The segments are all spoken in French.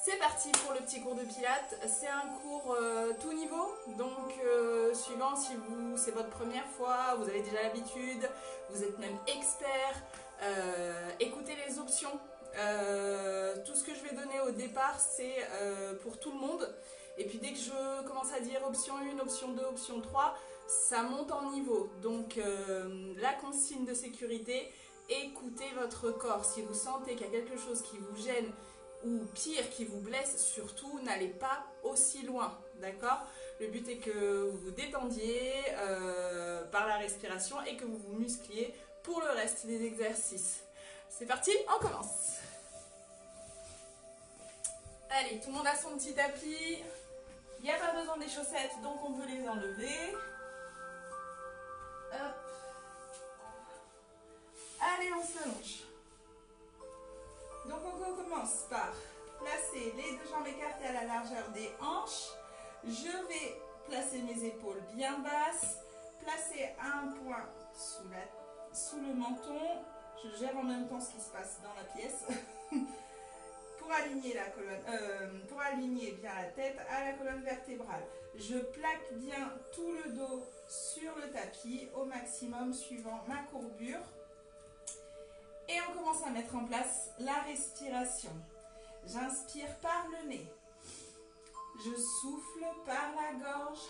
C'est parti pour le petit cours de pilates. C'est un cours tout niveau, donc suivant si c'est votre première fois, vous avez déjà l'habitude, vous êtes même expert, écoutez les options. Tout ce que je vais donner au départ, c'est pour tout le monde. Et puis dès que je commence à dire option 1, option 2, option 3, ça monte en niveau. Donc la consigne de sécurité, écoutez votre corps. Si vous sentez qu'il y a quelque chose qui vous gêne, ou pire, qui vous blesse, surtout n'allez pas aussi loin, d'accord? Le but est que vous vous détendiez par la respiration et que vous vous muscliez pour le reste des exercices. C'est parti, on commence. Allez, tout le monde a son petit tapis. Il n'y a pas besoin des chaussettes, donc on peut les enlever. Hop. Allez, on s'allonge. Donc on commence par placer les deux jambes écartées à la largeur des hanches. Je vais placer mes épaules bien basses, placer un point sous le menton. Je gère en même temps ce qui se passe dans la pièce pour aligner la colonne, pour aligner bien la tête à la colonne vertébrale. Je plaque bien tout le dos sur le tapis au maximum suivant ma courbure. Et on commence à mettre en place la respiration. J'inspire par le nez. Je souffle par la gorge.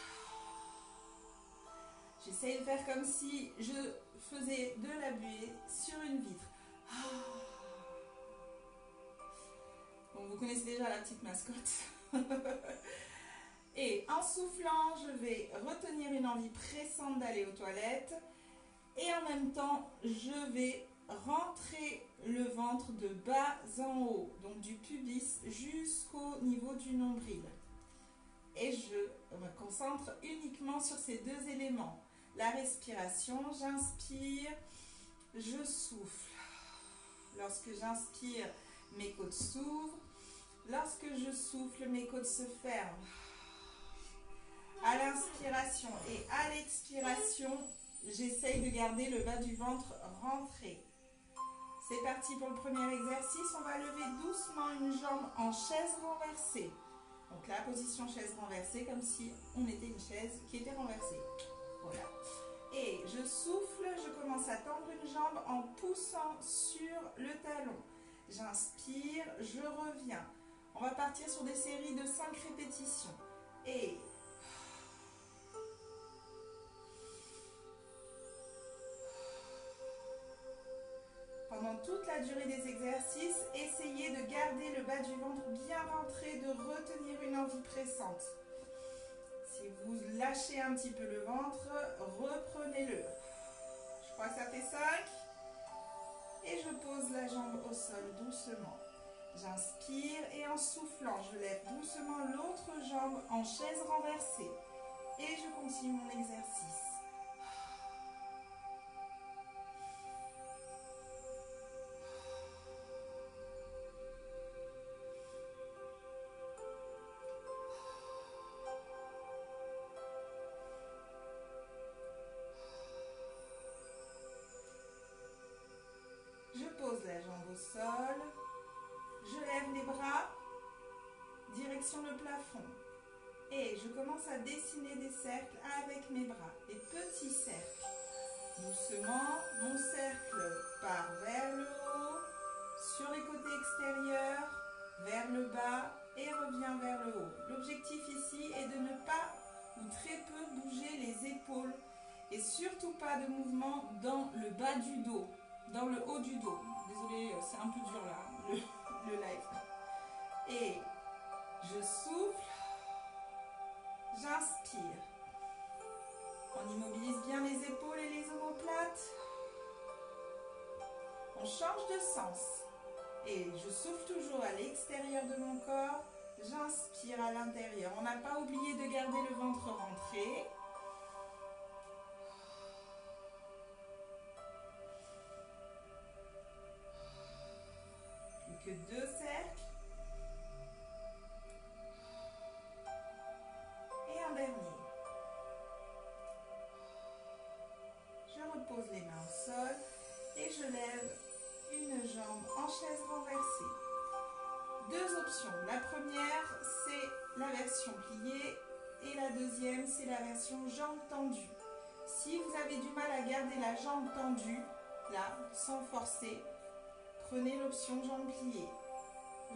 J'essaye de faire comme si je faisais de la buée sur une vitre. Bon, vous connaissez déjà la petite mascotte. Et en soufflant, je vais retenir une envie pressante d'aller aux toilettes. Et en même temps, je vais rentrer le ventre de bas en haut, donc du pubis jusqu'au niveau du nombril. Et je me concentre uniquement sur ces deux éléments. La respiration, j'inspire, je souffle. Lorsque j'inspire, mes côtes s'ouvrent. Lorsque je souffle, mes côtes se ferment. À l'inspiration et à l'expiration, j'essaye de garder le bas du ventre rentré. C'est parti pour le premier exercice. On va lever doucement une jambe en chaise renversée. Donc la position chaise renversée, comme si on était une chaise qui était renversée. Voilà. Et je souffle, je commence à tendre une jambe en poussant sur le talon. J'inspire, je reviens. On va partir sur des séries de 5 répétitions. Et pendant toute la durée des exercices, essayez de garder le bas du ventre bien rentré, de retenir une envie pressante. Si vous lâchez un petit peu le ventre, reprenez-le. Je crois que ça fait 5. Et je pose la jambe au sol doucement. J'inspire et en soufflant, je lève doucement l'autre jambe en chaise renversée. Et je continue mon exercice. Je pose la jambe au sol, je lève les bras, direction le plafond. Et je commence à dessiner des cercles avec mes bras, des petits cercles. Doucement, mon cercle part vers le haut, sur les côtés extérieurs, vers le bas et revient vers le haut. L'objectif ici est de ne pas ou très peu bouger les épaules et surtout pas de mouvement dans le bas du dos. Dans le haut du dos. Désolée, c'est un peu dur là, le live. Et je souffle, j'inspire. On immobilise bien les épaules et les omoplates. On change de sens. Et je souffle toujours à l'extérieur de mon corps. J'inspire à l'intérieur. On n'a pas oublié de garder le ventre rentré. Que 2 cercles et un dernier. Je repose les mains au sol et je lève une jambe en chaise renversée. 2 options. La première version pliée et la deuxième, c'est la version jambes tendues. Si vous avez du mal à garder la jambe tendue, là, sans forcer, prenez l'option jambes pliées.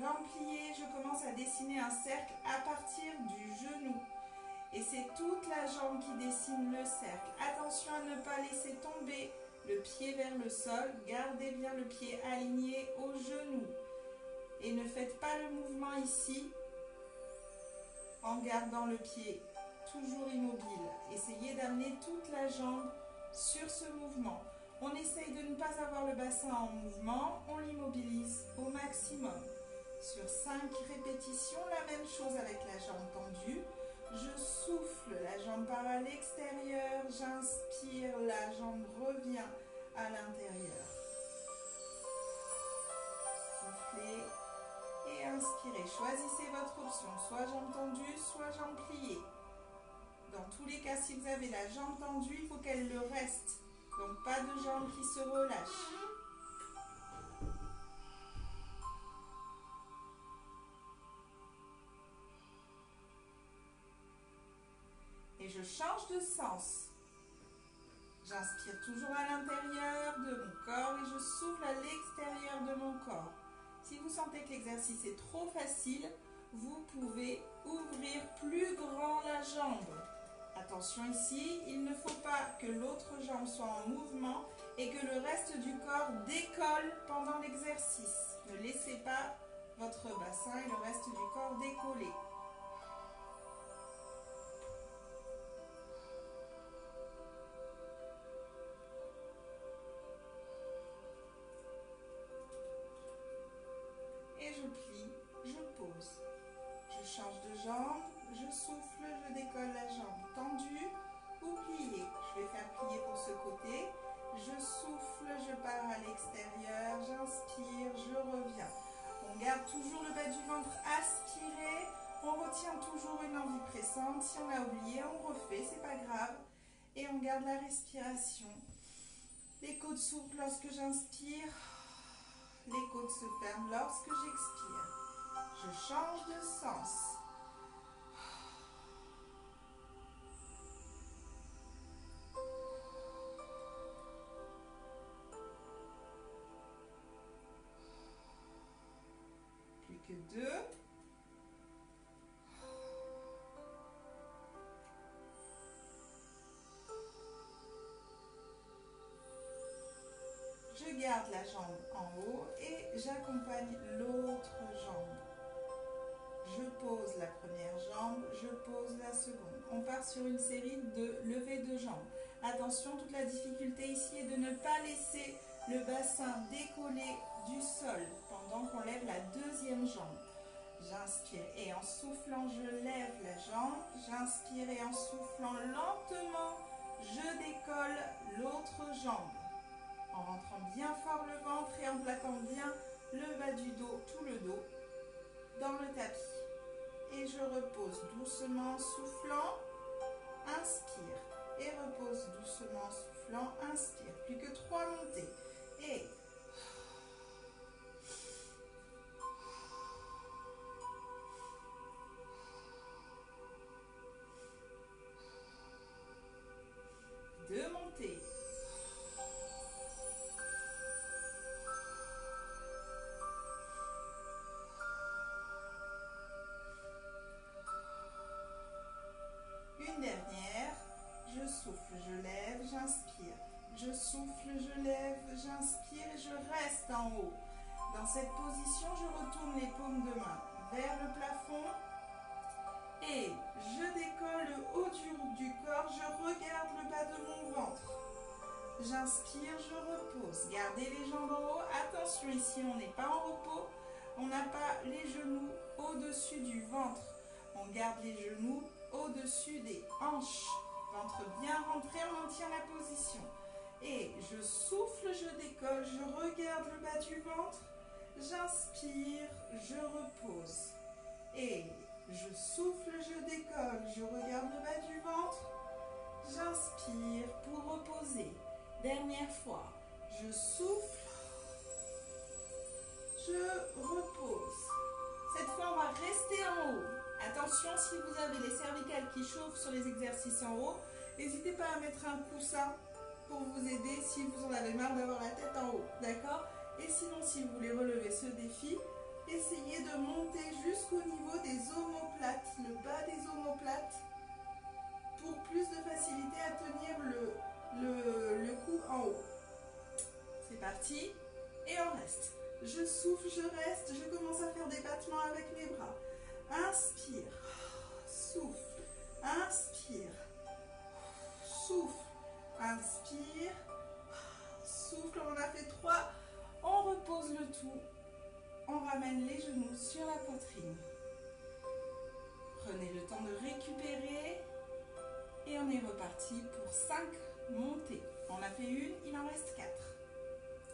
Jambes pliées, je commence à dessiner un cercle à partir du genou. Et c'est toute la jambe qui dessine le cercle. Attention à ne pas laisser tomber le pied vers le sol. Gardez bien le pied aligné au genou. Et ne faites pas le mouvement ici en gardant le pied toujours immobile. Essayez d'amener toute la jambe sur ce mouvement. On essaye de ne pas avoir le bassin en mouvement. On l'immobilise au maximum. Sur 5 répétitions, la même chose avec la jambe tendue. Je souffle, la jambe part à l'extérieur, j'inspire, la jambe revient à l'intérieur. Soufflez et inspirez. Choisissez votre option, soit jambe tendue, soit jambe pliée. Dans tous les cas, si vous avez la jambe tendue, il faut qu'elle le reste. Donc pas de jambe qui se relâche. Et je change de sens. J'inspire toujours à l'intérieur de mon corps et je souffle à l'extérieur de mon corps. Si vous sentez que l'exercice est trop facile, vous pouvez ouvrir plus grand la jambe. Attention ici, il ne faut pas que l'autre jambe soit en mouvement et que le reste du corps décolle pendant l'exercice. Ne laissez pas votre bassin et le reste du corps décoller. Et je plie, je pose. Je change de jambe, je souffle, je décolle la jambe tendue ou pliée. Je vais faire plier pour ce côté. Je souffle, je pars à l'extérieur, j'inspire, je reviens. On garde toujours le bas du ventre aspiré. On retient toujours une envie pressante. Si on a oublié, on refait, c'est pas grave. Et on garde la respiration. Les côtes s'ouvrent lorsque j'inspire. Les côtes se ferment lorsque j'expire. Je change de sens. Plus que 2. Je garde la jambe en haut et j'accompagne l'autre jambe. Je pose la première jambe, je pose la seconde. On part sur une série de levées de jambes. Attention, toute la difficulté ici est de ne pas laisser le bassin décoller du sol pendant qu'on lève la deuxième jambe. J'inspire et en soufflant, je lève la jambe. J'inspire et en soufflant lentement, je décolle l'autre jambe. En rentrant bien fort le ventre et en plaquant bien le bas du dos, tout le dos, dans le tapis. Et je repose doucement, soufflant, inspire. Et repose doucement, soufflant, inspire. Plus que 3 montées. Et deux montées. Une dernière, je souffle, je lève, j'inspire. Je souffle, je lève, j'inspire et je reste en haut. Dans cette position, je retourne les paumes de main vers le plafond et je décolle le haut du corps, je regarde le bas de mon ventre. J'inspire, je repose. Gardez les jambes en haut. Attention, ici, on n'est pas en repos. On n'a pas les genoux au-dessus du ventre. On garde les genoux au-dessus des hanches. Ventre bien rentré, on maintient la position. Et je souffle, je décolle, je regarde le bas du ventre. J'inspire, je repose. Et je souffle, je décolle, je regarde le bas du ventre. J'inspire pour reposer. Dernière fois. Je souffle. Je repose. Cette fois, on va rester en haut. Attention, si vous avez les cervicales qui chauffent sur les exercices en haut, n'hésitez pas à mettre un coussin pour vous aider si vous en avez marre d'avoir la tête en haut, d'accord? Et sinon, si vous voulez relever ce défi, essayez de monter jusqu'au niveau des omoplates, le bas des omoplates, pour plus de facilité à tenir le cou en haut. C'est parti, et on reste. Je souffle, je reste, je commence à faire des battements avec mes bras. Inspire, souffle, inspire, souffle, inspire, souffle. On en a fait 3. On repose le tout. On ramène les genoux sur la poitrine. Prenez le temps de récupérer. Et on est reparti pour 5 montées. On a fait une, il en reste 4.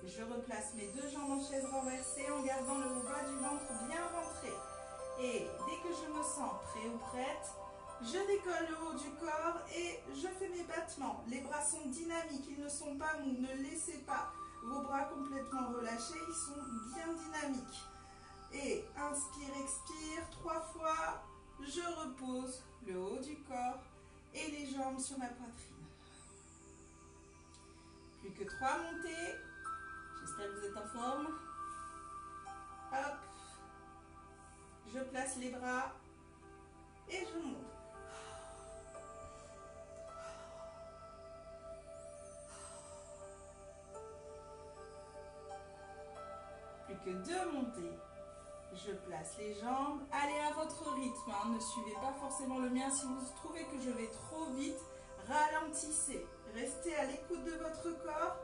Je replace mes 2 jambes en chaise renversée en gardant le bas du ventre bien rentré. Et dès que je me sens prêt ou prête, je décolle le haut du corps et je fais mes battements. Les bras sont dynamiques, ils ne sont pas mous. Ne laissez pas vos bras complètement relâchés, ils sont bien dynamiques. Et inspire, expire, 3 fois. Je repose le haut du corps et les jambes sur ma poitrine. Plus que 3 montées. J'espère que vous êtes en forme. Hop. Je place les bras et je monte. Plus que 2 montées. Je place les jambes. Allez à votre rythme, hein. Ne suivez pas forcément le mien. Si vous trouvez que je vais trop vite, ralentissez. Restez à l'écoute de votre corps.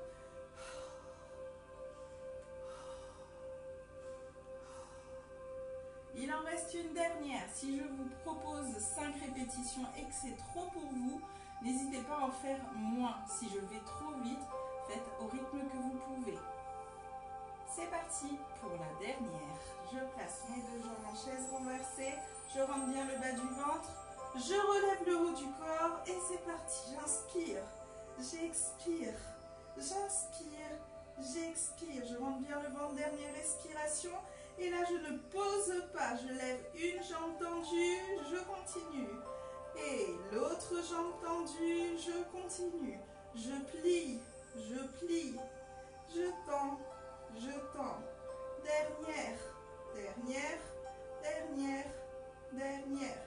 Il en reste une dernière. Si je vous propose 5 répétitions et que c'est trop pour vous, n'hésitez pas à en faire moins. Si je vais trop vite, faites au rythme que vous pouvez. C'est parti pour la dernière. Je place mes 2 jambes en chaise renversée. Je rentre bien le bas du ventre. Je relève le haut du corps et c'est parti. J'inspire, j'expire, j'inspire, j'expire. Je rentre bien le ventre, dernière respiration. Et là, je ne pose pas. Je lève une jambe tendue, je continue. Et l'autre jambe tendue, je continue. Je plie, je tends. Je tends. Dernière, dernière, dernière, dernière.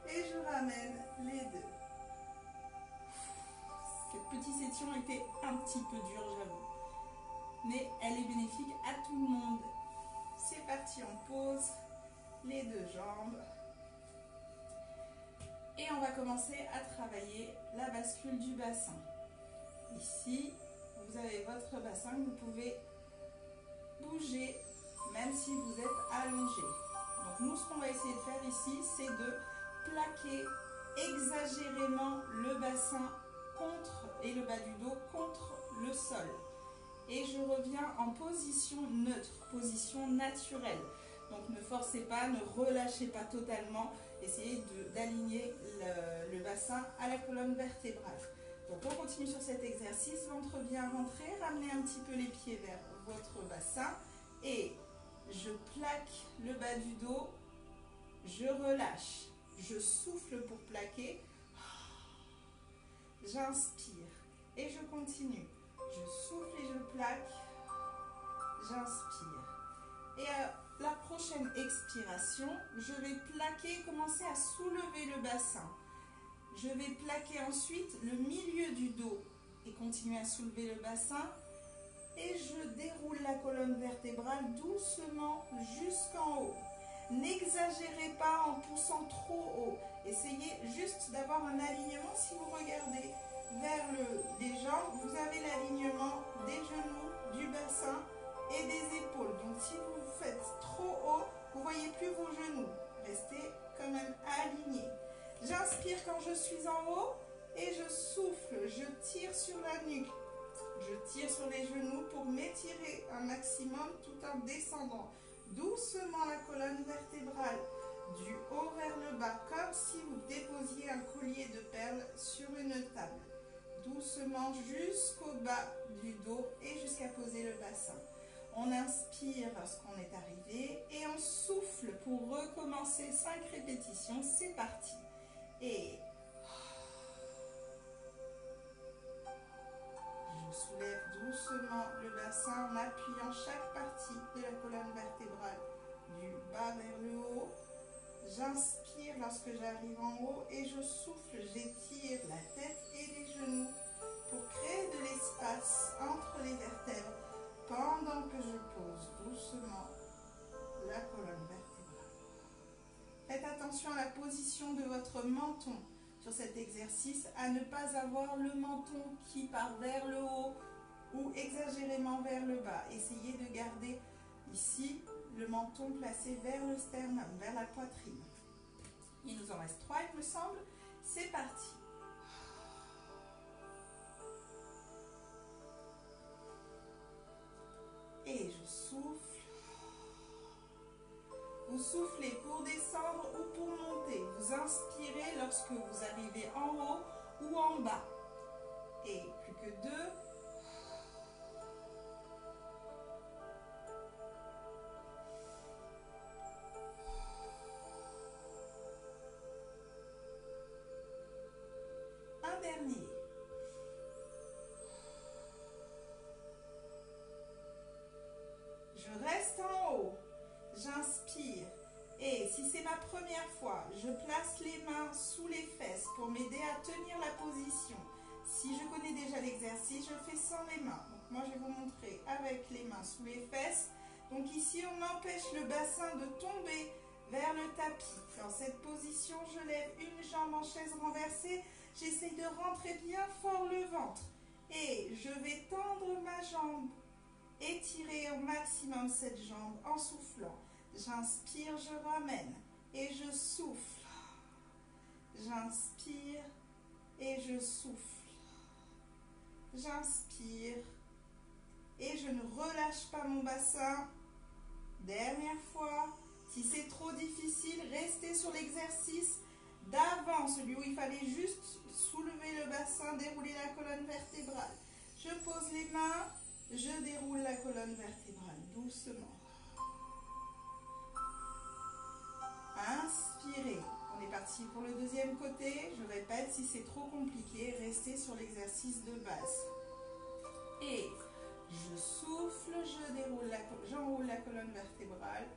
Et je ramène les 2. Cette petite section était un petit peu dure, j'avoue. Mais elle est bénéfique à tout le monde. C'est parti, on pose les 2 jambes. Et on va commencer à travailler la bascule du bassin. Ici, vous avez votre bassin que vous pouvez bouger même si vous êtes allongé. Donc nous, ce qu'on va essayer de faire ici, c'est de plaquer exagérément le bassin et le bas du dos contre le sol. Et je reviens en position neutre, position naturelle. Donc ne forcez pas, ne relâchez pas totalement. Essayez d'aligner le bassin à la colonne vertébrale. Donc on continue sur cet exercice, ventre bien rentré, ramenez un petit peu les pieds vers votre bassin et je plaque le bas du dos, je relâche, je souffle pour plaquer, j'inspire et je continue, je souffle et je plaque, j'inspire. Et à la prochaine expiration, je vais plaquer, commencer à soulever le bassin. Je vais plaquer ensuite le milieu du dos et continuer à soulever le bassin. Et je déroule la colonne vertébrale doucement jusqu'en haut. N'exagérez pas en poussant trop haut. Essayez juste d'avoir un alignement. Si vous regardez vers les jambes, vous avez l'alignement des genoux, du bassin et des épaules. Donc si vous faites trop haut, vous ne voyez plus vos genoux. Restez quand même alignés. J'inspire quand je suis en haut et je souffle, je tire sur la nuque. Je tire sur les genoux pour m'étirer un maximum tout en descendant doucement la colonne vertébrale du haut vers le bas, comme si vous déposiez un collier de perles sur une table. Doucement jusqu'au bas du dos et jusqu'à poser le bassin. On inspire lorsqu'on est arrivé et on souffle pour recommencer 5 répétitions. C'est parti. Et je soulève doucement le bassin en appuyant chaque partie de la colonne vertébrale du bas vers le haut. J'inspire lorsque j'arrive en haut et je souffle, j'étire la tête et les genoux pour créer de l'espace entre les vertèbres pendant que je pose doucement la colonne vertébrale. Faites attention à la position de votre menton sur cet exercice, à ne pas avoir le menton qui part vers le haut ou exagérément vers le bas. Essayez de garder ici le menton placé vers le sternum, vers la poitrine. Il nous en reste 3, il me semble. C'est parti. Et je souffle. Vous soufflez pour descendre ou pour monter. Vous inspirez lorsque vous arrivez en haut ou en bas. Et plus que 2. Un dernier. Je reste en haut. J'inspire. Et si c'est ma première fois, je place les mains sous les fesses pour m'aider à tenir la position. Si je connais déjà l'exercice, je fais sans les mains. Donc moi, je vais vous montrer avec les mains sous les fesses. Donc ici, on empêche le bassin de tomber vers le tapis. Dans cette position, je lève une jambe en chaise renversée. J'essaye de rentrer bien fort le ventre. Et je vais tendre ma jambe. Étirez au maximum cette jambe en soufflant. J'inspire, je ramène et je souffle. J'inspire et je souffle. J'inspire et je ne relâche pas mon bassin. Dernière fois. Si c'est trop difficile, restez sur l'exercice d'avant, celui où il fallait juste soulever le bassin, dérouler la colonne vertébrale. Je pose les mains, je déroule la colonne vertébrale doucement. Inspirez. On est parti pour le deuxième côté. Je répète, si c'est trop compliqué, restez sur l'exercice de base. Et je souffle, j'enroule la colonne vertébrale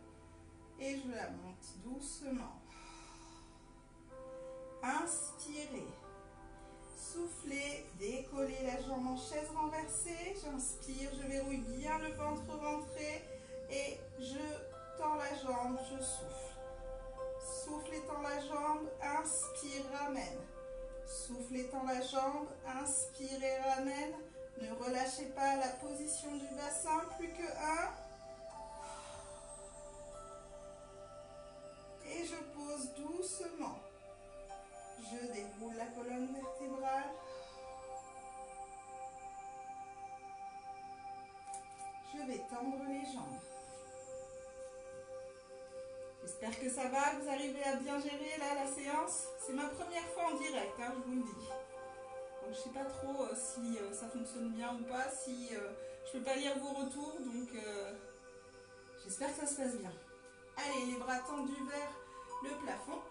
et je la monte doucement. Inspirez. Soufflez, décollez la jambe en chaise renversée. J'inspire, je verrouille bien le ventre rentré et je tends la jambe, je souffle. Souffle étend la jambe, inspire, ramène. Souffle étend la jambe, inspire et ramène. Ne relâchez pas la position du bassin, plus que 1. Et je pose doucement. Je déroule la colonne vertébrale. Je vais tendre les jambes. J'espère que ça va, que vous arrivez à bien gérer là la séance. C'est ma première fois en direct, hein, je vous le dis. Donc je ne sais pas trop si ça fonctionne bien ou pas, si je ne peux pas lire vos retours, donc j'espère que ça se passe bien. Allez, les bras tendus vers le plafond.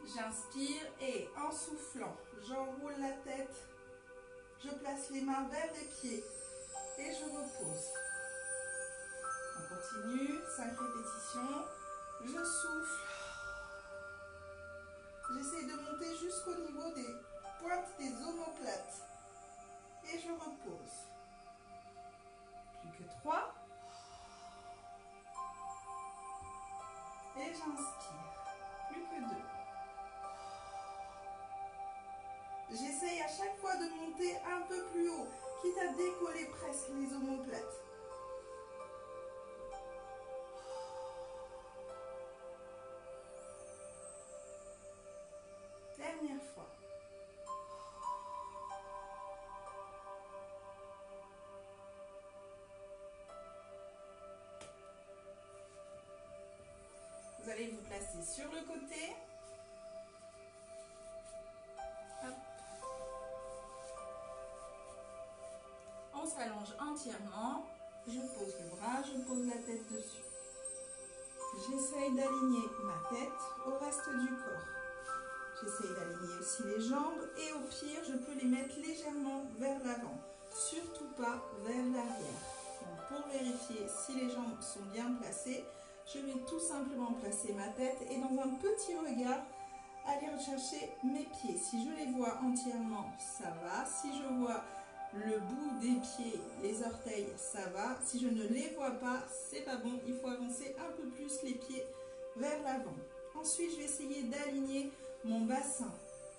J'inspire et en soufflant, j'enroule la tête. Je place les mains vers les pieds et je repose. On continue, 5 répétitions. Je souffle. J'essaie de monter jusqu'au niveau des pointes des omoplates. Et je repose. Plus que 3. Et j'inspire. Plus que 2. J'essaye à chaque fois de monter un peu plus haut, quitte à décoller presque les omoplates. Dernière fois. Vous allez vous placer sur le côté. Hop. On s'allonge entièrement. je pose le bras, je pose la tête dessus. J'essaye d'aligner ma tête au reste du corps. J'essaye d'aligner aussi les jambes et au pire, je peux les mettre légèrement vers l'avant. Surtout pas vers l'arrière. Pour vérifier si les jambes sont bien placées, je vais tout simplement placer ma tête et dans un petit regard, aller rechercher mes pieds. Si je les vois entièrement, ça va. Si je vois le bout des pieds, les orteils, ça va. Si je ne les vois pas, c'est pas bon. Il faut avancer un peu plus les pieds vers l'avant. Ensuite, je vais essayer d'aligner mon bassin.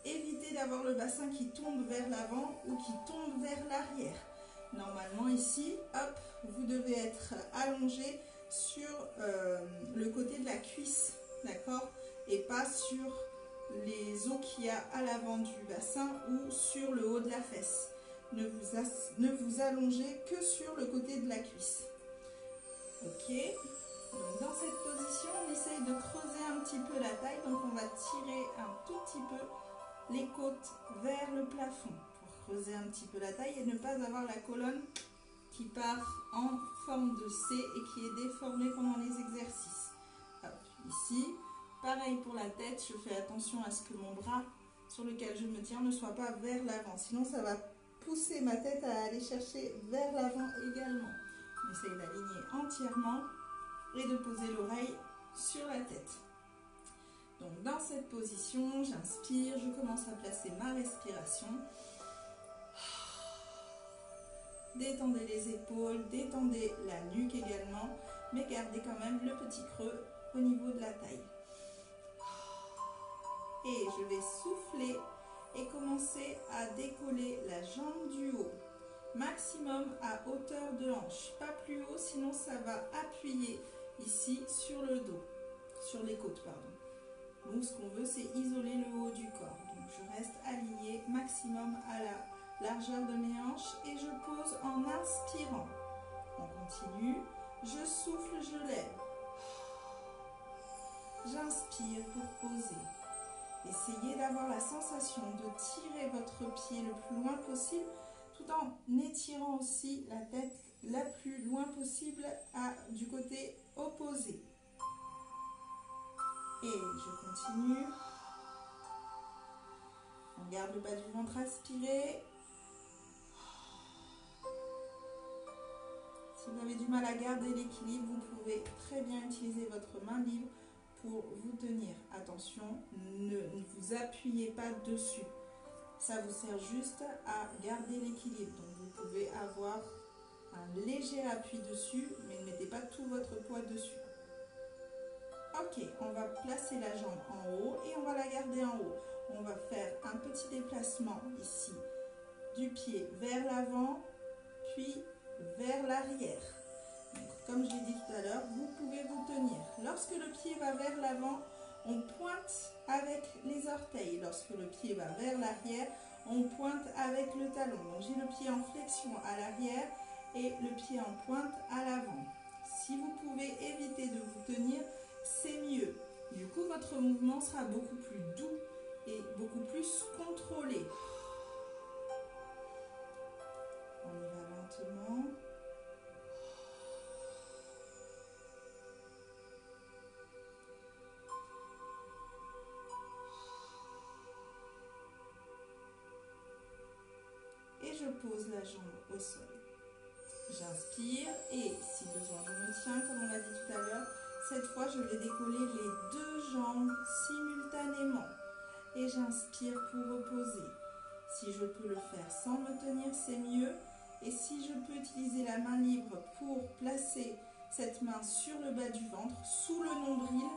Évitez d'avoir le bassin qui tombe vers l'avant ou qui tombe vers l'arrière. Normalement ici, hop, vous devez être allongé sur le côté de la cuisse, d'accord? Et pas sur les os qu'il y a à l'avant du bassin ou sur le haut de la fesse. Ne vous allongez que sur le côté de la cuisse. Ok. Donc dans cette position, on essaye de creuser un petit peu la taille. Donc on va tirer un tout petit peu les côtes vers le plafond pour creuser un petit peu la taille et ne pas avoir la colonne qui part en forme de C et qui est déformée pendant les exercices. Hop, ici. Pareil pour la tête, je fais attention à ce que mon bras sur lequel je me tiens ne soit pas vers l'avant. Sinon, ça va pousser ma tête à aller chercher vers l'avant également. On essaye d'aligner entièrement et de poser l'oreille sur la tête. Donc, dans cette position, j'inspire, je commence à placer ma respiration. Détendez les épaules, détendez la nuque également, mais gardez quand même le petit creux au niveau de la taille. Et je vais souffler et commencer à décoller la jambe du haut, maximum à hauteur de hanche, pas plus haut, sinon ça va appuyer ici sur le dos, sur les côtes, pardon. Donc ce qu'on veut, c'est isoler le haut du corps. Donc je reste alignée maximum à la largeur de mes hanches et je pose en inspirant. On continue, je souffle, je lève. J'inspire pour poser. Essayez d'avoir la sensation de tirer votre pied le plus loin possible tout en étirant aussi la tête la plus loin possible du côté opposé. Et je continue. On garde le bas du ventre aspiré. Si vous avez du mal à garder l'équilibre, vous pouvez très bien utiliser votre main libre pour vous tenir. Attention, ne vous appuyez pas dessus. Ça vous sert juste à garder l'équilibre. Donc vous pouvez avoir un léger appui dessus, mais ne mettez pas tout votre poids dessus. Ok, on va placer la jambe en haut et on va la garder en haut. On va faire un petit déplacement ici du pied vers l'avant, puis vers l'arrière. Comme je l'ai dit tout à l'heure, vous pouvez vous tenir. Lorsque le pied va vers l'avant, on pointe avec les orteils. Lorsque le pied va vers l'arrière, on pointe avec le talon. Donc j'ai le pied en flexion à l'arrière et le pied en pointe à l'avant. Si vous pouvez éviter de vous tenir, c'est mieux. Du coup, votre mouvement sera beaucoup plus doux et beaucoup plus contrôlé. On y va lentement. Et je pose la jambe au sol. J'inspire et si besoin je me tiens comme on l'a dit tout à l'heure. Cette fois je vais décoller les deux jambes simultanément. Et j'inspire pour reposer. Si je peux le faire sans me tenir, c'est mieux. Et si je peux utiliser la main libre pour placer cette main sur le bas du ventre, sous le nombril,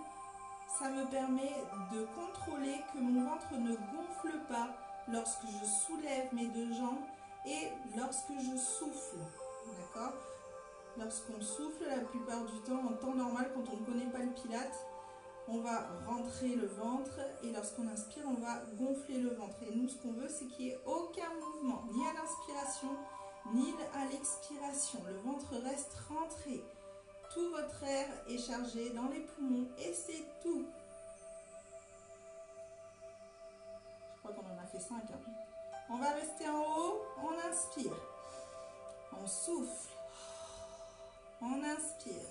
ça me permet de contrôler que mon ventre ne gonfle pas lorsque je soulève mes deux jambes et lorsque je souffle. D'accord? Lorsqu'on souffle, la plupart du temps, en temps normal, quand on ne connaît pas le pilate, on va rentrer le ventre et lorsqu'on inspire, on va gonfler le ventre. Et nous, ce qu'on veut, c'est qu'il n'y ait aucun mouvement, ni à l'inspiration, ni à l'expiration. Le ventre reste rentré. Tout votre air est chargé dans les poumons et c'est tout. Je crois qu'on en a fait 5. On va rester en haut, on inspire. On souffle. On inspire.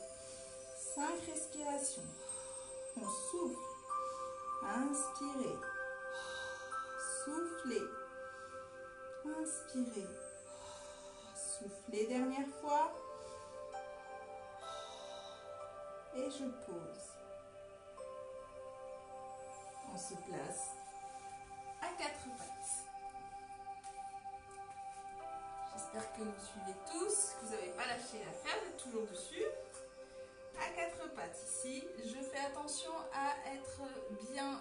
5 respirations. On souffle. Inspirez. Soufflez. Inspirez. Soufflez dernière fois. Et je pose. On se place à 4 pattes. J'espère que vous suivez tous, que vous n'avez pas lâché l'affaire, vous êtes toujours dessus. À 4 pattes ici, je fais attention à être bien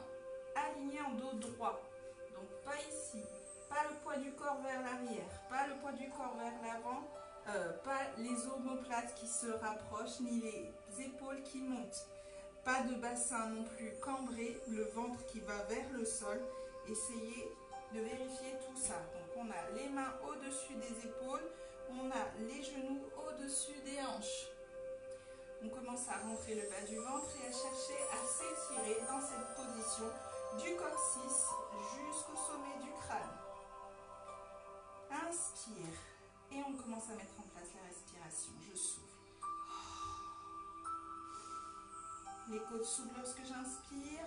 aligné en dos droit. Donc pas ici, pas le poids du corps vers l'arrière, pas le poids du corps vers l'avant, pas les omoplates qui se rapprochent, ni les épaules qui montent. Pas de bassin non plus cambré, le ventre qui va vers le sol. Essayez de vérifier tout ça. Donc on a les mains au-dessus des épaules, on a les genoux au-dessus des hanches. On commence à rentrer le bas du ventre et à chercher à s'étirer dans cette position du coccyx jusqu'au sommet du crâne. Inspire et on commence à mettre en place la respiration. Je souffle. Les côtes s'ouvrent lorsque j'inspire,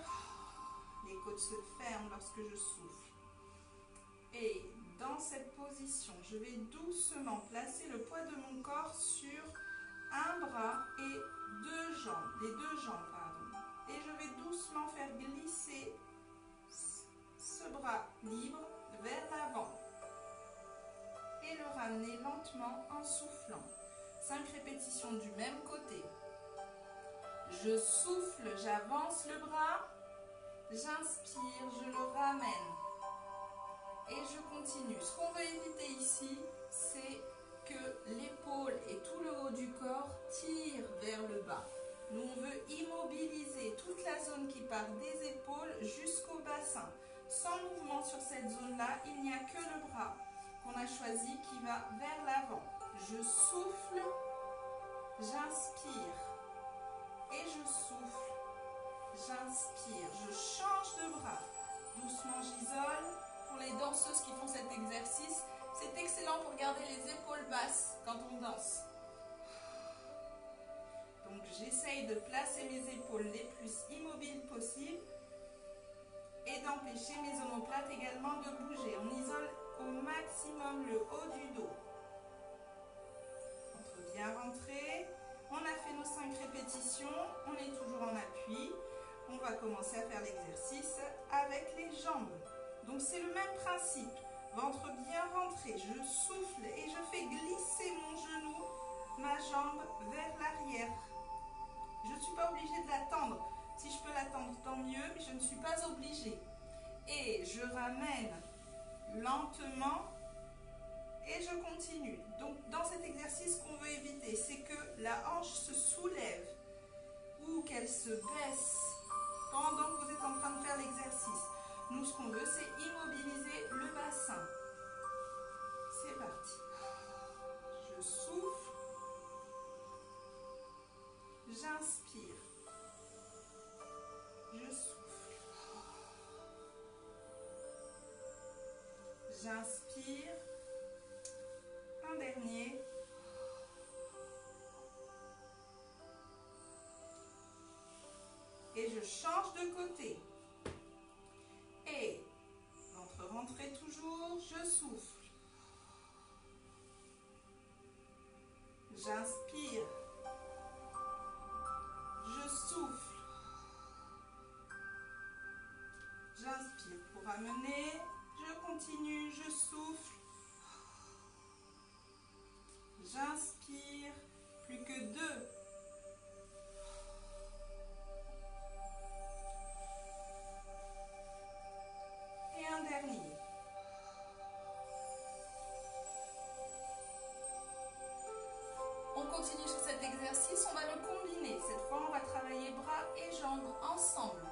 les côtes se ferment lorsque je souffle. Et dans cette position, je vais doucement placer le poids de mon corps sur un bras et les deux jambes, pardon. Et je vais doucement faire glisser ce bras libre vers l'avant. Et le ramener lentement en soufflant. 5 répétitions du même côté. Je souffle, j'avance le bras. J'inspire, je le ramène. Et je continue. Ce qu'on veut éviter ici, c'est que l'épaule et tout le haut du corps tirent vers le bas. Nous, on veut immobiliser toute la zone qui part des épaules jusqu'au bassin. Sans mouvement sur cette zone-là, il n'y a que le bras qu'on a choisi qui va vers l'avant. Je souffle, j'inspire et je souffle, j'inspire. Je change de bras. Doucement, j'isole. Pour les danseuses qui font cet exercice, c'est excellent pour garder les épaules basses quand on danse. Donc j'essaye de placer mes épaules les plus immobiles possibles et d'empêcher mes omoplates également de bouger. On isole au maximum le haut du dos. Ventre bien rentré. On a fait nos 5 répétitions. On est toujours en appui. On va commencer à faire l'exercice avec les jambes. Donc c'est le même principe. Ventre bien rentré. Je souffle et je fais glisser mon genou, ma jambe vers l'arrière. Je ne suis pas obligée de l'attendre. Si je peux l'attendre, tant mieux, mais je ne suis pas obligée. Et je ramène lentement et je continue. Donc dans cet exercice, ce qu'on veut éviter, c'est que la hanche se soulève ou qu'elle se baisse pendant que vous êtes en train de faire l'exercice. Nous, ce qu'on veut, c'est immobiliser le bassin. C'est parti. Je souffle. J'inspire. Je souffle. J'inspire. Un dernier. Et je change de côté. Et ventre rentré toujours, je souffle. J'inspire. Je souffle. J'inspire pour ramener. Je continue, je souffle. J'inspire. Plus que 2. Et un dernier. On continue sur cet exercice, on va le combiner. Cette fois, on va travailler bras et jambes ensemble.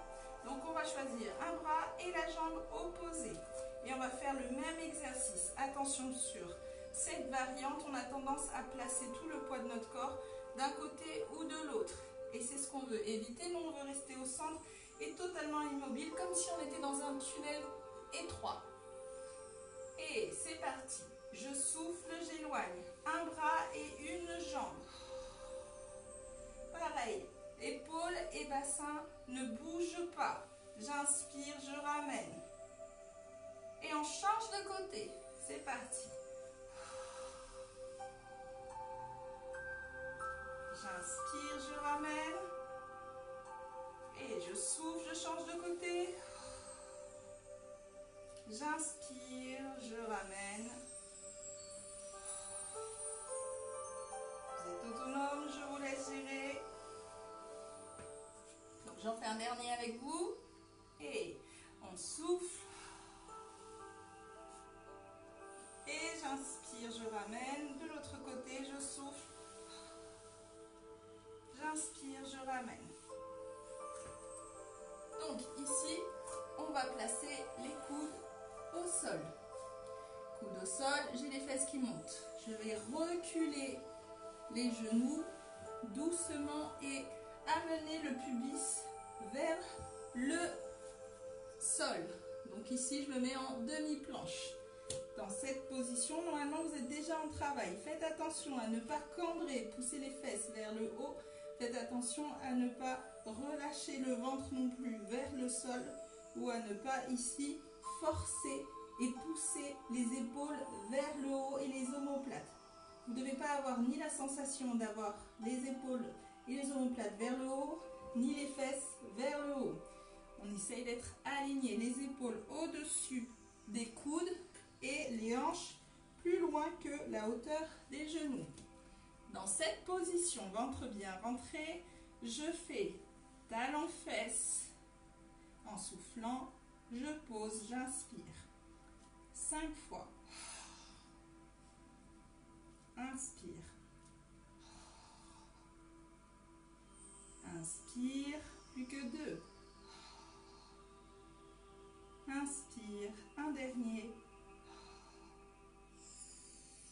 Donc, on va choisir un bras et la jambe opposée. Et on va faire le même exercice. Attention sur cette variante, on a tendance à placer tout le poids de notre corps d'un côté ou de l'autre. Et c'est ce qu'on veut éviter. Nous, on veut rester au centre et totalement immobile, comme si on était dans un tunnel étroit. Et c'est parti. Je souffle, j'éloigne un bras et une jambe. pareil. Épaules et bassin ne bougent pas. J'inspire, je ramène. Et on change de côté. C'est parti. J'inspire, je ramène. Et je souffle, je change de côté. J'inspire, je ramène. Vous êtes autonome, je vous laisse gérer. Donc j'en fais un dernier avec vous. Et on souffle. Et j'inspire, je ramène. De l'autre côté, je souffle. J'inspire, je ramène. Donc ici, on va placer les coudes au sol. Coude au sol, j'ai les fesses qui montent. Je vais reculer les genoux doucement et amener le pubis vers le sol. Donc ici, je me mets en demi-planche. Dans cette position, normalement, vous êtes déjà en travail. Faites attention à ne pas cambrer, pousser les fesses vers le haut. Faites attention à ne pas relâcher le ventre non plus vers le sol ou à ne pas ici forcer et pousser les épaules vers le haut et les omoplates. Vous ne devez pas avoir ni la sensation d'avoir les épaules et les omoplates vers le haut, ni les fesses vers le haut. On essaye d'être aligné, les épaules au-dessus des coudes et les hanches plus loin que la hauteur des genoux. Dans cette position, ventre bien rentré, je fais talon-fesses. En soufflant, je pose, j'inspire. 5 fois. Inspire. Inspire, plus que 2. Inspire, un dernier.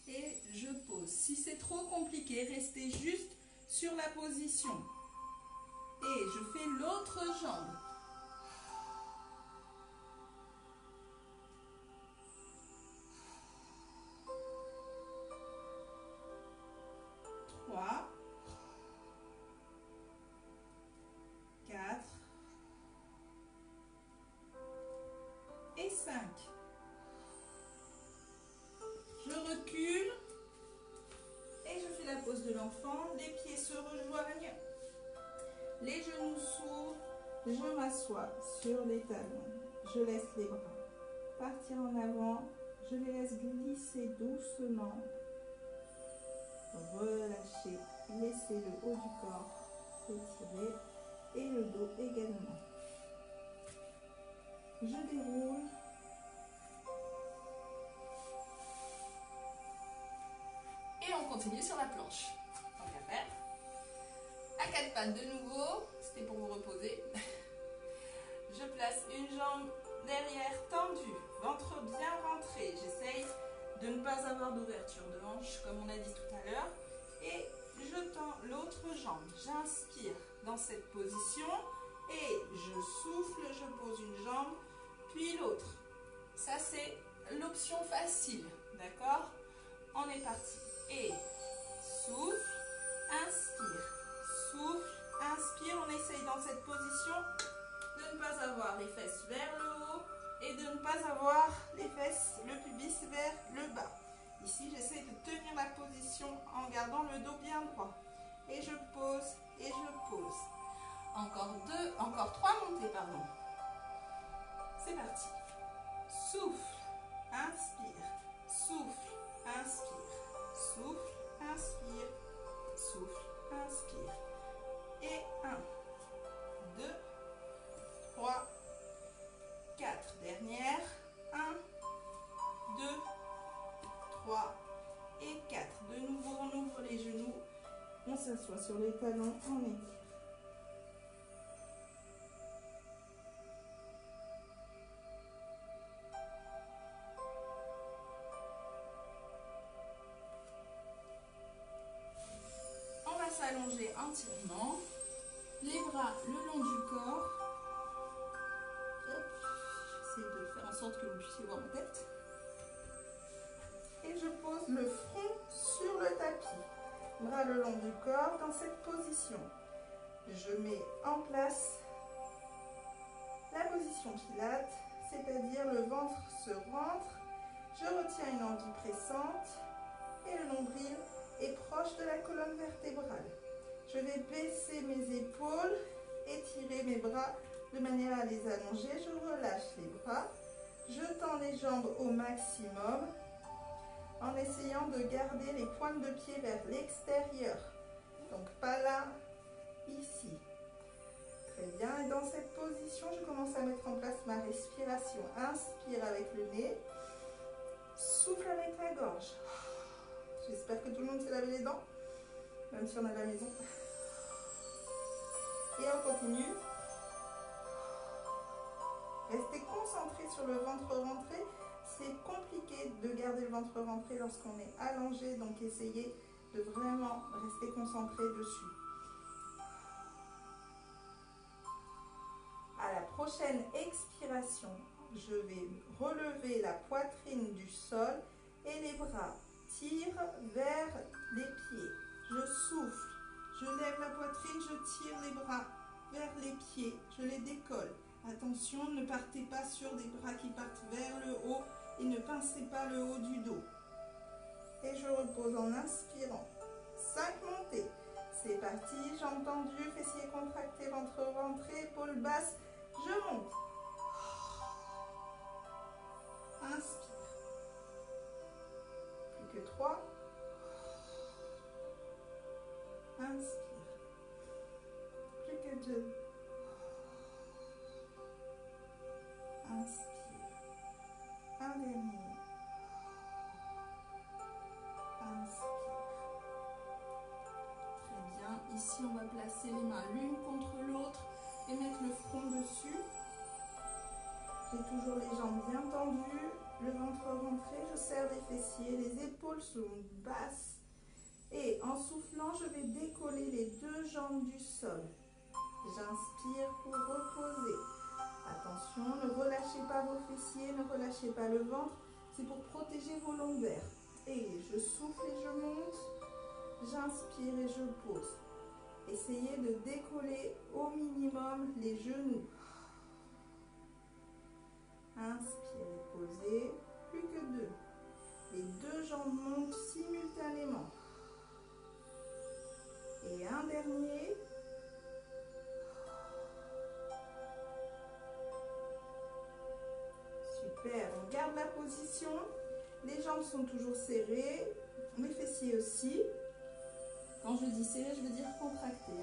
Et je pose. Si c'est trop compliqué, restez juste sur la position. Et je fais l'autre jambe. Trois, 4 et 5. Je recule et je fais la pose de l'enfant. Les pieds se rejoignent, les genoux s'ouvrent, je m'assois sur les talons. Je laisse les bras partir en avant, je les laisse glisser doucement. Relâchez, laissez le haut du corps s'étirer et le dos également. Je déroule. Et on continue sur la planche. Tant qu'à faire. À 4 pattes de nouveau. C'était pour vous reposer. Je place une jambe derrière tendue. Ventre bien rentré. J'essaye de ne pas avoir d'ouverture de hanche comme on a dit tout à l'heure. Et je tends l'autre jambe. J'inspire dans cette position. Et je souffle. Je pose une jambe. Puis l'autre. Ça c'est l'option facile. D'accord? On est parti. Et souffle, inspire, souffle, inspire. On essaye dans cette position de ne pas avoir les fesses vers le haut et de ne pas avoir les fesses, le pubis vers le bas. Ici, j'essaie de tenir la position en gardant le dos bien droit. Et je pose, et je pose. Encore 3 montées, pardon. C'est parti. Souffle, inspire, souffle, inspire. Souffle, inspire, souffle, inspire. Et 1, 2, 3, 4. Dernière. 1, 2, 3 et 4. De nouveau, on ouvre les genoux. On s'assoit sur les talons, on étire. S'allonger entièrement, les bras le long du corps. J'essaie de faire en sorte que vous puissiez voir ma tête. Et je pose le front sur le tapis. Bras le long du corps dans cette position. je mets en place la position Pilates, c'est-à-dire le ventre se rentre, je retiens une envie pressante et le nombril est proche de la colonne vertébrale. Je vais baisser mes épaules, étirer mes bras de manière à les allonger, je relâche les bras, je tends les jambes au maximum en essayant de garder les pointes de pied vers l'extérieur. Donc pas là, ici. Très bien, et dans cette position, je commence à mettre en place ma respiration. Inspire avec le nez, souffle avec la gorge. J'espère que tout le monde s'est lavé les dents, même si on est à la maison. Et on continue. Restez concentré sur le ventre rentré. C'est compliqué de garder le ventre rentré lorsqu'on est allongé, donc essayez de vraiment rester concentré dessus. À la prochaine expiration, je vais relever la poitrine du sol et les bras tirent vers les pieds. Je souffle, je lève la poitrine, je tire les bras vers les pieds, je les décolle. Attention, ne partez pas sur des bras qui partent vers le haut et ne pincez pas le haut du dos. Et je repose en inspirant. 5 montées. C'est parti, jambes tendues, fessiers contractés, ventre rentré, épaules basses. Je monte. Inspire. Plus que 3. Inspire. Plus que 2. Inspire. Un dernier. Inspire. Très bien. Ici, on va placer les mains l'une contre l'autre et mettre le front dessus. J'ai toujours les jambes bien tendues, le ventre rentré, je serre les fessiers, les épaules sont basses. Et en soufflant, je vais décoller les 2 jambes du sol. J'inspire pour reposer. Attention, ne relâchez pas vos fessiers, ne relâchez pas le ventre. C'est pour protéger vos lombaires. Et je souffle et je monte. J'inspire et je pose. Essayez de décoller au minimum les genoux. Inspirez, posez. Plus que 2. Les 2 jambes montent simultanément. Et un dernier. Super, on garde la position. Les jambes sont toujours serrées. Les fessiers aussi. Quand je dis serré, je veux dire contracté.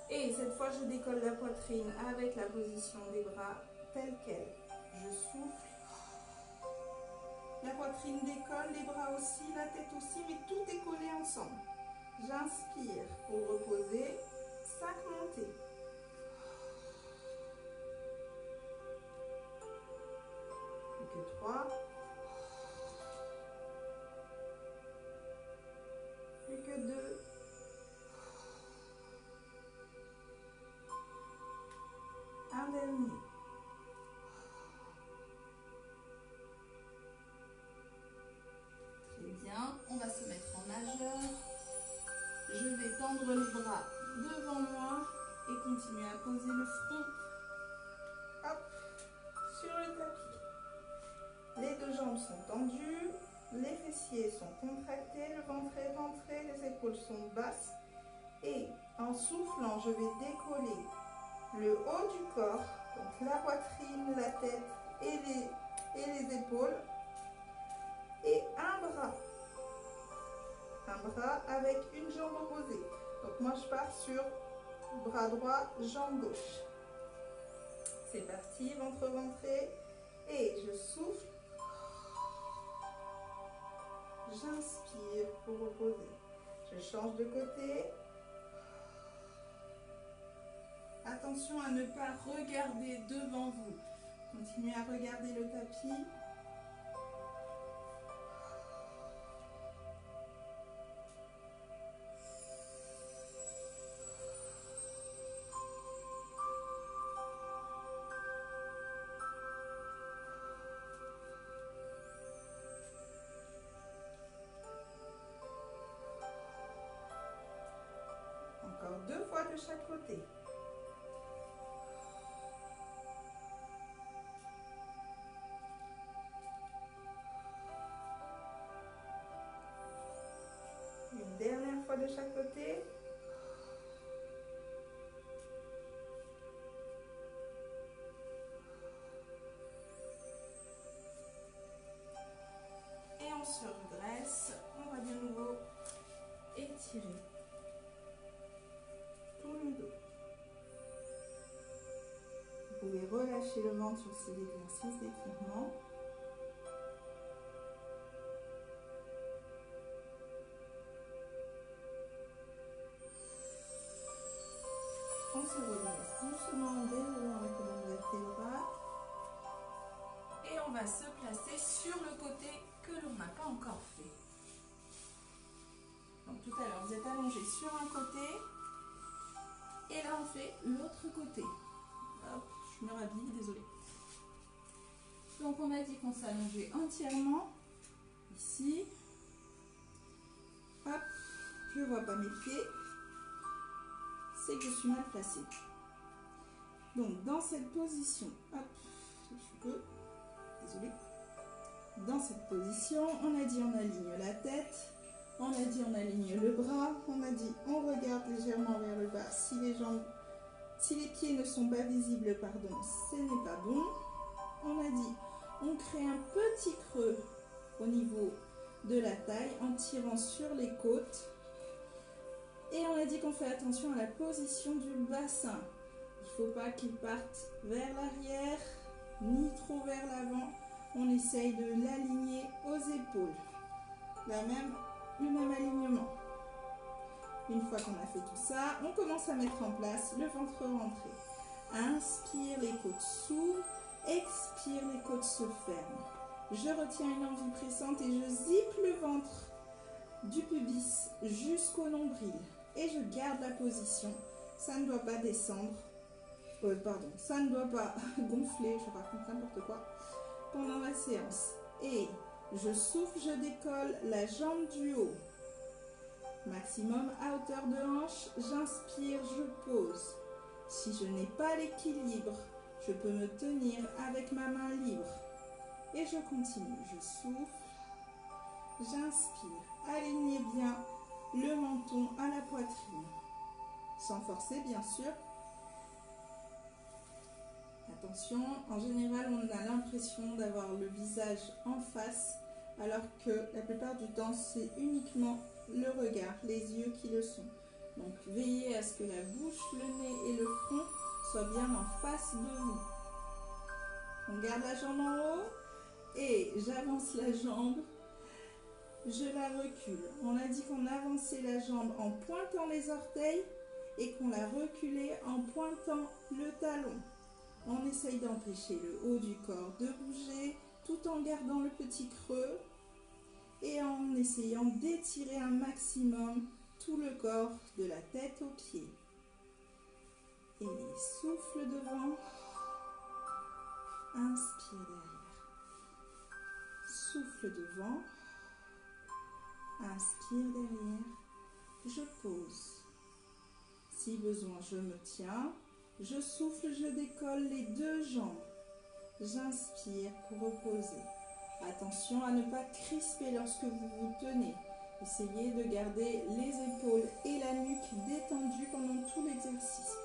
Et cette fois, je décolle la poitrine avec la position des bras telle qu'elle. Je souffle. La poitrine décolle, les bras aussi, la tête aussi, mais tout est collé ensemble. J'inspire pour reposer. 5 montées. Plus que 3. Plus que 2. Un dernier. Très bien, on va se mettre en nageur. Je vais tendre les bras devant moi et continuer à poser le front. Hop, sur le tapis. Les 2 jambes sont tendues, les fessiers sont contractés, le ventre est rentré, les épaules sont basses. Et en soufflant, je vais décoller le haut du corps, donc la poitrine, la tête et les épaules. Et un bras avec une jambe opposée. Donc moi je pars sur bras droit, jambe gauche. C'est parti, ventre rentré et je souffle. J'inspire pour reposer. Je change de côté. Attention à ne pas regarder devant vous. Continuez à regarder le tapis. de chaque côté. Une dernière fois de chaque côté. Et on se redresse. On va de nouveau étirer tout le dos. Vous pouvez relâcher le ventre sur ces exercices d'étirement. On se redresse doucement en déroulant la colonne vertébrale. Et on va se placer sur le côté que l'on n'a pas encore fait. Donc tout à l'heure, vous êtes allongé sur un côté. Et là, on fait l'autre côté. Hop, je me rhabille, désolée. Donc on a dit qu'on s'allongeait entièrement. Ici. Hop, je ne vois pas mes pieds. C'est que je suis mal placée. Donc dans cette position, hop, je peux, désolée. Dans cette position, on a dit on aligne la tête, on a dit on aligne le bras, on a dit on regarde légèrement vers le bas. Si les pieds ne sont pas visibles, pardon, ce n'est pas bon. On a dit on crée un petit creux au niveau de la taille en tirant sur les côtes. Et on a dit qu'on fait attention à la position du bassin. Il ne faut pas qu'il parte vers l'arrière, ni trop vers l'avant. On essaye de l'aligner aux épaules. Le même alignement. Une fois qu'on a fait tout ça, on commence à mettre en place le ventre rentré. Inspire, les côtes s'ouvrent. Expire, les côtes se ferment. Je retiens une envie pressante et je zippe le ventre du pubis jusqu'au nombril. Et je garde la position. Ça ne doit pas descendre. Ça ne doit pas gonfler, je raconte n'importe quoi, pendant la séance. Et je souffle, je décolle la jambe du haut. Maximum à hauteur de hanche, j'inspire, je pose. Si je n'ai pas l'équilibre, je peux me tenir avec ma main libre. Et je continue, je souffle, j'inspire. Alignez bien le menton à la poitrine, sans forcer bien sûr. Attention, en général on a l'impression d'avoir le visage en face, alors que la plupart du temps c'est uniquement le regard, les yeux qui le sont. Donc veillez à ce que la bouche, le nez et le front soient bien en face de vous. On garde la jambe en haut et j'avance la jambe. Je la recule. On a dit qu'on avançait la jambe en pointant les orteils et qu'on la reculait en pointant le talon. On essaye d'empêcher le haut du corps de bouger tout en gardant le petit creux et en essayant d'étirer un maximum tout le corps de la tête aux pieds. Et souffle devant. Inspire derrière. Souffle devant. Inspire derrière, je pose. Si besoin, je me tiens. Je souffle, je décolle les deux jambes. J'inspire pour reposer. Attention à ne pas crisper lorsque vous vous tenez. Essayez de garder les épaules et la nuque détendues pendant tout l'exercice.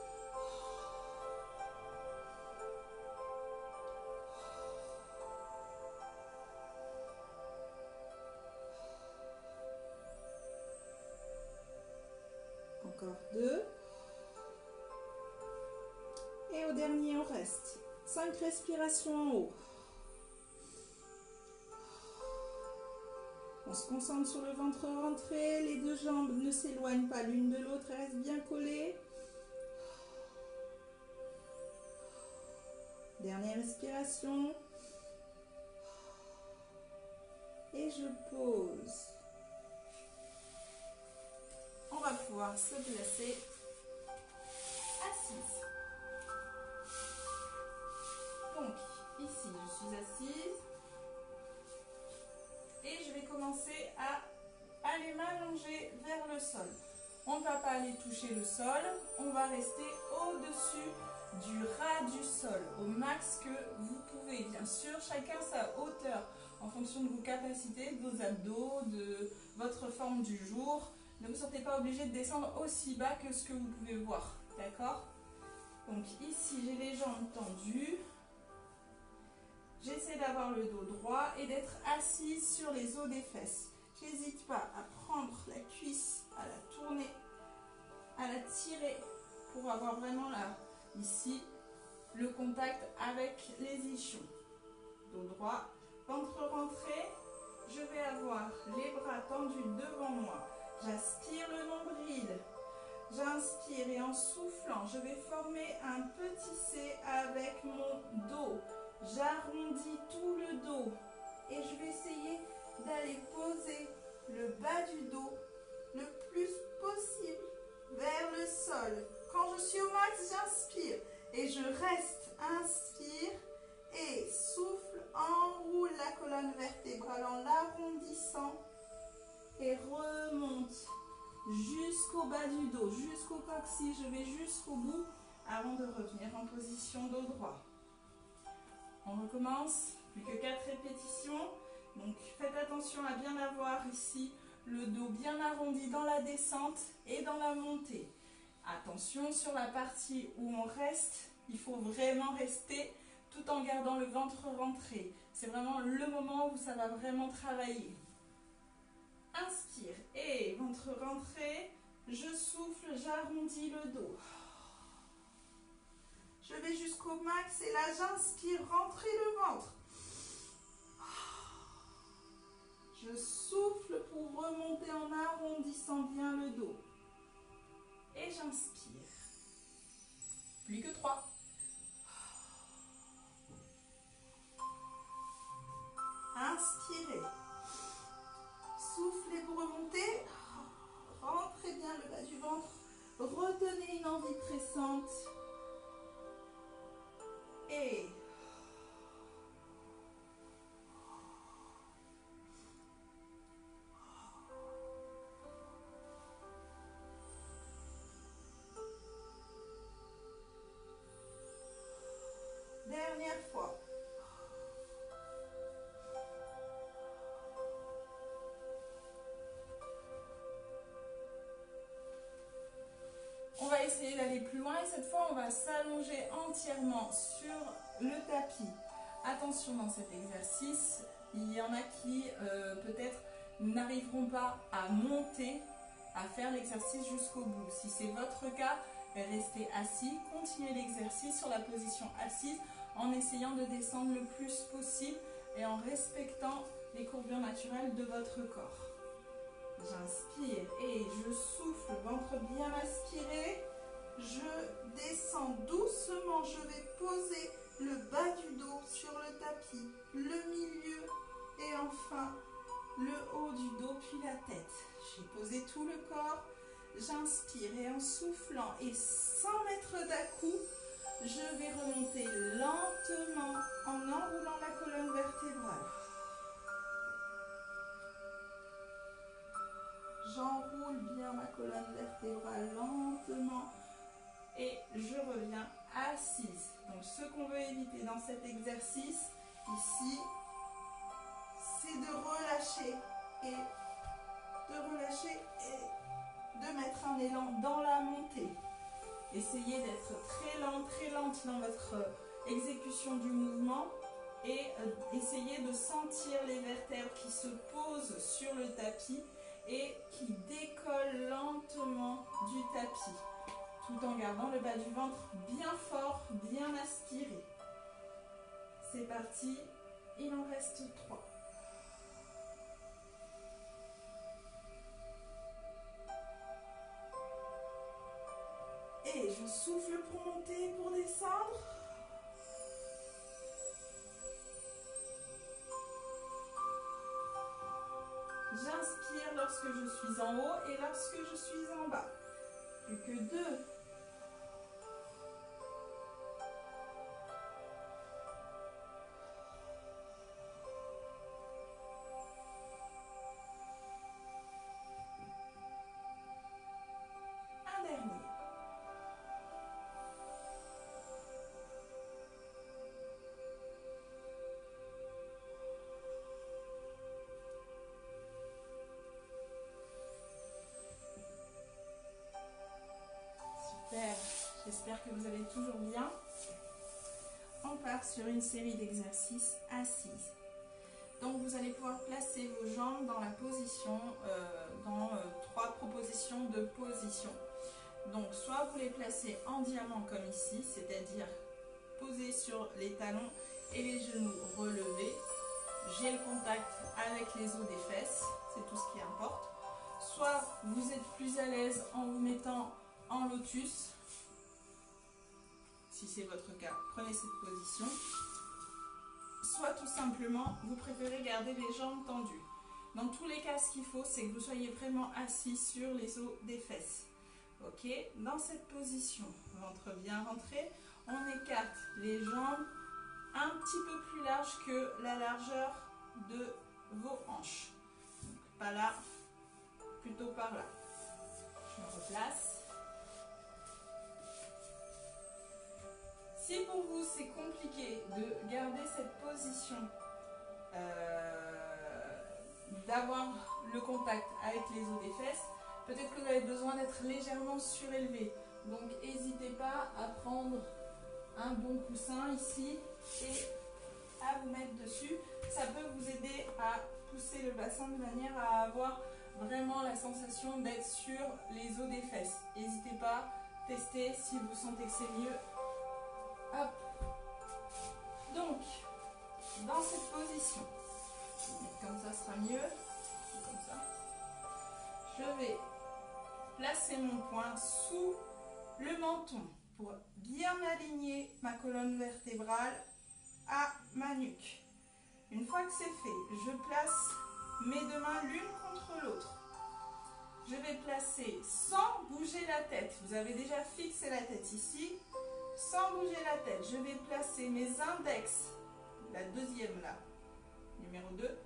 Encore 2. Et au dernier, on reste. 5 respirations en haut. On se concentre sur le ventre rentré. Les deux jambes ne s'éloignent pas l'une de l'autre. Elles restent bien collées. Dernière respiration. Et je pose. On va pouvoir se placer assise. Donc, ici, je suis assise. Et je vais commencer à aller m'allonger vers le sol. On ne va pas aller toucher toucher le sol, on va rester au-dessus du ras du sol, au max que vous pouvez. Bien sûr, chacun sa hauteur, en fonction de vos capacités, de vos abdos, de votre forme du jour. Ne vous sentez pas obligé de descendre aussi bas que ce que vous pouvez voir, d'accord? Donc ici, j'ai les jambes tendues. J'essaie d'avoir le dos droit et d'être assise sur les os des fesses. J'hésite pas à prendre la cuisse, à la tourner, à la tirer pour avoir vraiment là, ici, le contact avec les ischions. Dos droit, ventre rentré. Je vais avoir les bras tendus devant moi. J'aspire le nombril. J'inspire et en soufflant, je vais former un petit C avec mon dos. J'arrondis tout le dos et je vais essayer d'aller poser le bas du dos le plus possible vers le sol. Quand je suis au max, j'inspire et je reste. Inspire et souffle, enroule la colonne vertébrale en l'arrondissant et remonte jusqu'au bas du dos, jusqu'au coccyx. Je vais jusqu'au bout avant de revenir en position dos droit. On recommence, plus que 4 répétitions. Donc faites attention à bien avoir ici le dos bien arrondi dans la descente et dans la montée. Attention sur la partie où on reste, il faut vraiment rester tout en gardant le ventre rentré. C'est vraiment le moment où ça va vraiment travailler. Inspire et ventre rentré, je souffle, j'arrondis le dos. Je vais jusqu'au max et là j'inspire, rentrez le ventre. Je souffle pour remonter en arrondissant bien le dos. Et j'inspire. Plus que 3. Inspirez. Soufflez pour remonter. Rentrez bien le bas du ventre. Retenez une envie pressante. Et dernière fois. On va essayer d'aller plus loin et cette fois on va s'allonger entièrement sur le tapis. Attention dans cet exercice, il y en a qui peut-être n'arriveront pas à monter, à faire l'exercice jusqu'au bout. Si c'est votre cas, restez assis, continuez l'exercice sur la position assise en essayant de descendre le plus possible et en respectant les courbures naturelles de votre corps. J'inspire et je souffle, ventre bien aspiré. Je descends doucement, je vais poser le bas du dos sur le tapis, le milieu et enfin le haut du dos puis la tête. J'ai posé tout le corps, j'inspire et en soufflant et sans mettre d'à-coup, je vais remonter lentement en enroulant la colonne vertébrale. J'enroule bien ma colonne vertébrale lentement et je reviens assise. Donc ce qu'on veut éviter dans cet exercice, ici, c'est de relâcher et de mettre un élan dans la montée. Essayez d'être très lente dans votre exécution du mouvement et essayez de sentir les vertèbres qui se posent sur le tapis et qui décolle lentement du tapis, tout en gardant le bas du ventre bien fort, bien aspiré. C'est parti, il en reste 3. Et je souffle pour monter, pour descendre. J'inspire lorsque je suis en haut et lorsque je suis en bas. Plus que 2. Un dernier. Super, j'espère que vous allez toujours bien. On part sur une série d'exercices assises. Donc vous allez pouvoir placer vos jambes dans la position, dans 3 propositions de position. Donc soit vous les placez en diamant comme ici, c'est-à-dire posés sur les talons et les genoux relevés. J'ai le contact avec les os des fesses, c'est tout ce qui importe. Soit vous êtes plus à l'aise en vous mettant en lotus. Si c'est votre cas, prenez cette position. Soit tout simplement, vous préférez garder les jambes tendues. Dans tous les cas, ce qu'il faut, c'est que vous soyez vraiment assis sur les os des fesses. Ok, dans cette position, ventre bien rentré, on écarte les jambes un petit peu plus larges que la largeur de vos hanches. Donc, pas là, plutôt par là. Je me replace. Si pour vous c'est compliqué de garder cette position, d'avoir le contact avec les os des fesses, peut-être que vous avez besoin d'être légèrement surélevé. Donc n'hésitez pas à prendre un bon coussin ici et à vous mettre dessus. Ça peut vous aider à pousser le bassin de manière à avoir vraiment la sensation d'être sur les os des fesses. N'hésitez pas, testez si vous sentez que c'est mieux. Hop. Donc, dans cette position, comme ça sera mieux, comme ça, je vais placer mon poing sous le menton pour bien aligner ma colonne vertébrale à ma nuque. Une fois que c'est fait, je place mes 2 mains l'une contre l'autre. Je vais placer sans bouger la tête. Vous avez déjà fixé la tête ici. Sans bouger la tête, je vais placer mes index, la deuxième là, numéro 2,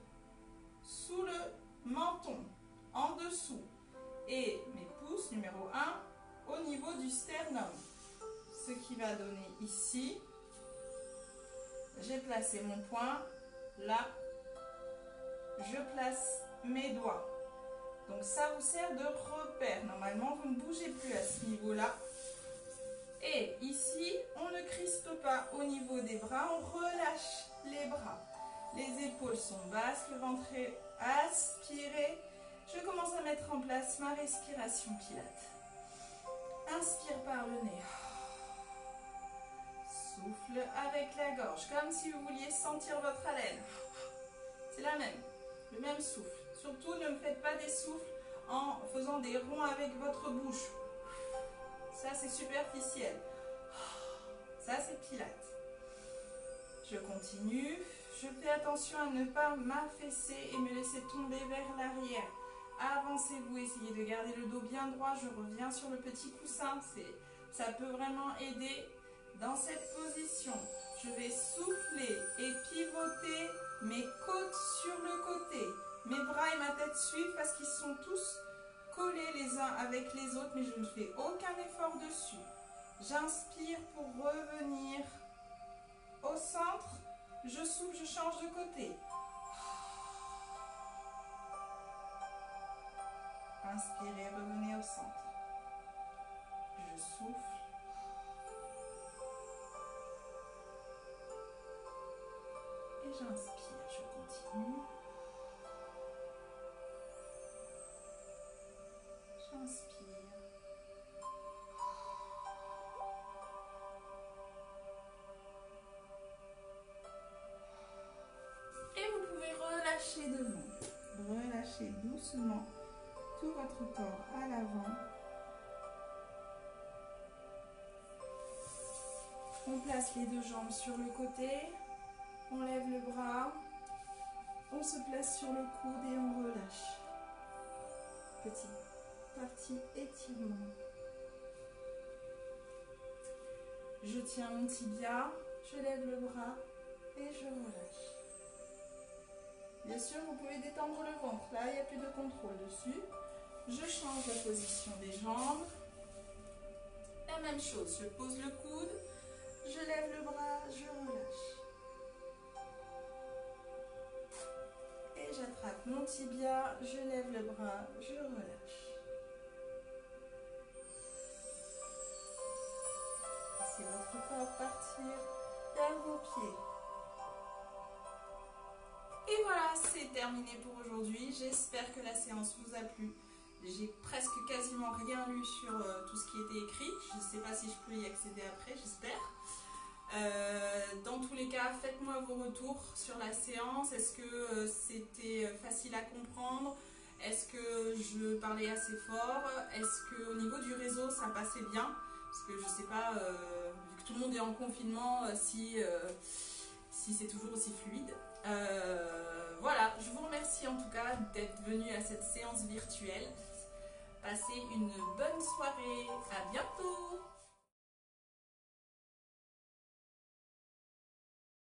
sous le menton, en dessous. Et mes pouces, numéro 1, au niveau du sternum. Ce qui va donner ici, j'ai placé mon poing là, je place mes doigts. Donc ça vous sert de repère. Normalement, vous ne bougez plus à ce niveau-là. Et ici, on ne crispe pas au niveau des bras, on relâche les bras. Les épaules sont basses, le ventre est aspiré. Je commence à mettre en place ma respiration Pilates. Inspire par le nez. Souffle avec la gorge, comme si vous vouliez sentir votre haleine. C'est le même souffle. Surtout, ne me faites pas des souffles en faisant des ronds avec votre bouche. Ça, c'est superficiel. Ça, c'est Pilates. Je continue. Je fais attention à ne pas m'affaisser et me laisser tomber vers l'arrière. Avancez-vous, essayez de garder le dos bien droit. Je reviens sur le petit coussin. Ça peut vraiment aider dans cette position. Je vais souffler et pivoter mes côtes sur le côté. Mes bras et ma tête suivent parce qu'ils sont tous collés les uns avec les autres, mais je ne fais aucun effort dessus. J'inspire pour revenir au centre. Je souffle, je change de côté. Inspirez, revenez au centre. Je souffle. Et j'inspire, je continue. J'inspire. Et vous pouvez relâcher devant. Relâchez doucement tout votre corps à l'avant. On place les 2 jambes sur le côté. On lève le bras. On se place sur le coude et on relâche. Petite partie étirement. Je tiens mon tibia, je lève le bras et je relâche. Bien sûr, vous pouvez détendre le ventre. Là, il n'y a plus de contrôle dessus. Je change la position des jambes. La même chose, je pose le coude, je lève le bras, je relâche. Et j'attrape mon tibia, je lève le bras, je relâche. votre corps partir vers vos pieds. Et voilà, c'est terminé pour aujourd'hui. J'espère que la séance vous a plu. J'ai presque quasiment rien lu sur tout ce qui était écrit. Je ne sais pas si je peux y accéder après, j'espère. Dans tous les cas, faites-moi vos retours sur la séance. Est-ce que c'était facile à comprendre? Est-ce que je parlais assez fort? Est-ce qu'au niveau du réseau, ça passait bien? Parce que je ne sais pas, vu que tout le monde est en confinement, si c'est toujours aussi fluide. Voilà, je vous remercie en tout cas d'être venu à cette séance virtuelle. Passez une bonne soirée, à bientôt!